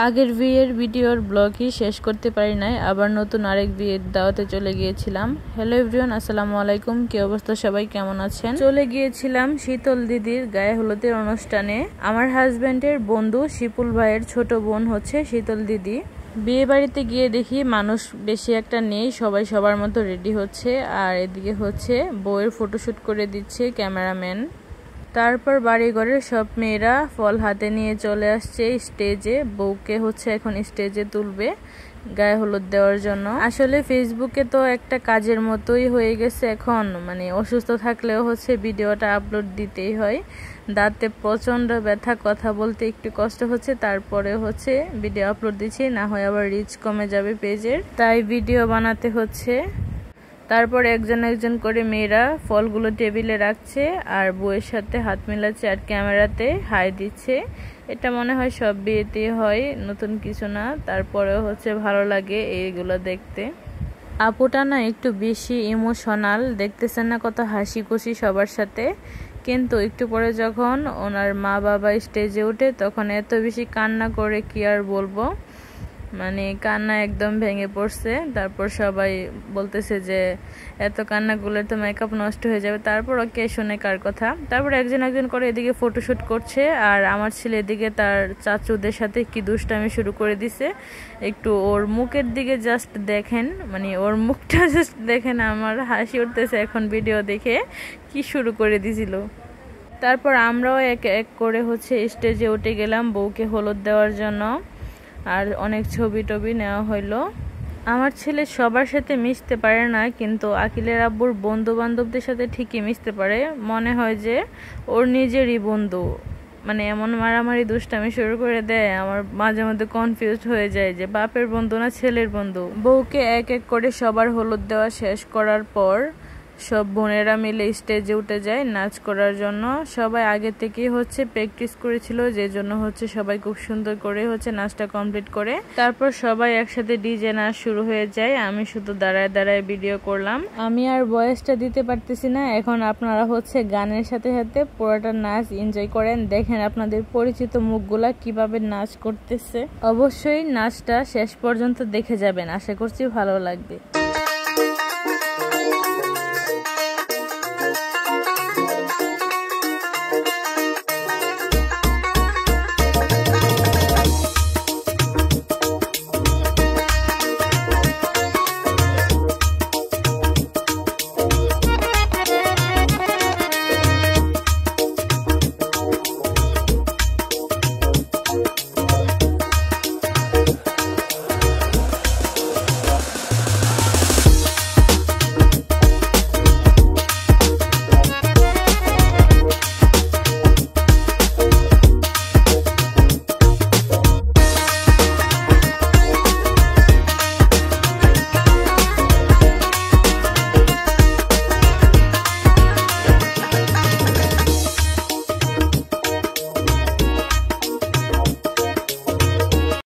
আগের বিয়ের ভিডিওর ব্লগই শেষ করতে পারি নাই, আবার নতুন আরেক বিয়ের দাওয়াতে চলে গিয়েছিলাম। হ্যালো এভরিওয়ান, আসসালামু আলাইকুম। কি অবস্থা, সবাই কেমন আছেন? চলে গিয়েছিলাম শীতল দিদির গায়ে হলুদের অনুষ্ঠানে। আমার হাজবেন্ডের বন্ধু শিপুল ভাইয়ের ছোট বোন হচ্ছে শীতল দিদি। বিয়ে বাড়িতে গিয়ে দেখি মানুষ বেশি একটা নেই, সবাই সবার মতো রেডি হচ্ছে। আর এদিকে হচ্ছে বউয়ের ফটোশুট করে দিচ্ছে ক্যামেরাম্যান। তারপর বাড়িঘরের সব মেয়েরা ফল হাতে নিয়ে চলে আসছে স্টেজে। বউকে হচ্ছে এখন স্টেজে তুলবে গায়ে হলুদ দেওয়ার জন্য। আসলে ফেসবুকে তো একটা কাজের মতোই হয়ে গেছে এখন, মানে অসুস্থ থাকলেও হচ্ছে ভিডিওটা আপলোড দিতেই হয়। দাঁতে প্রচন্ড ব্যথা, কথা বলতে একটু কষ্ট হচ্ছে, তারপরে হচ্ছে ভিডিও আপলোড দিচ্ছি, না হয় আবার রিচ কমে যাবে পেজের, তাই ভিডিও বানাতে হচ্ছে। তারপর একজন একজন করে মেয়েরা ফলগুলো টেবিলে রাখছে আর বউয়ের সাথে হাত মিলাচ্ছে আর ক্যামেরাতে হাই দিচ্ছে। এটা মনে হয় সব বিয়েতে হয়, নতুন কিছু না। তারপরেও হচ্ছে ভালো লাগে এইগুলো দেখতে। আপুটা না একটু বেশি ইমোশনাল, দেখতেছেন না কত হাসি খুশি সবার সাথে। কিন্তু একটু পরে যখন ওনার মা বাবা স্টেজে ওঠে তখন এত বেশি কান্না করে কি আর বলবো, মানে কান্না একদম ভেঙে পড়ছে। তারপর সবাই বলতেছে যে এত কান্না করলে তো মেকআপ নষ্ট হয়ে যাবে। তারপর কে শুনে কার কথা। তারপর একজন একজন করে এদিকে ফটোশুট করছে আর আমার ছেলে এদিকে তার চাচুদের সাথে কি দুষ্টামি শুরু করে দিছে। একটু ওর মুখের দিকে জাস্ট দেখেন, মানে ওর মুখটা জাস্ট দেখেন, আমার হাসি উঠতেছে এখন ভিডিও দেখে, কি শুরু করে দিছিল। তারপর আমরাও এক এক করে হচ্ছে স্টেজে উঠে গেলাম বউকে হলুদ দেওয়ার জন্য। আর অনেক ছবি টবি নেওয়া হইলো। আমার ছেলে সবার সাথে মিশতে পারে না, কিন্তু আকিলের আব্বুর বন্ধু বান্ধবদের সাথে ঠিকই মিশতে পারে। মনে হয় যে ওর নিজেরই বন্ধু, মানে এমন মারামারি দুষ্টামি শুরু করে দেয়, আমার মাঝে মধ্যে কনফিউজড হয়ে যায় যে বাপের বন্ধু না ছেলের বন্ধু। বউকে এক এক করে সবার হলুদ দেওয়া শেষ করার পর সব বোনেরা মিলে স্টেজে উঠে যায় নাচ করার জন্য। সবাই আগে থেকেই হচ্ছে প্র্যাকটিস করেছিল, যে জন্য হচ্ছে সবাই খুব সুন্দর করে হচ্ছে নাচটা কমপ্লিট করে। তারপর সবাই একসাথে ডিজে নাচ শুরু হয়ে যায়। আমি শুধু দাঁড়ায় দাঁড়ায় ভিডিও করলাম। আমি আর ভয়েসটা দিতে পারতেছি না। এখন আপনারা হচ্ছে গানের সাথে সাথে পুরোটা নাচ এনজয় করেন, দেখেন আপনাদের পরিচিত মুখগুলা কিভাবে নাচ করতেছে। অবশ্যই নাচটা শেষ পর্যন্ত দেখে যাবেন, আশা করছি ভালো লাগবে।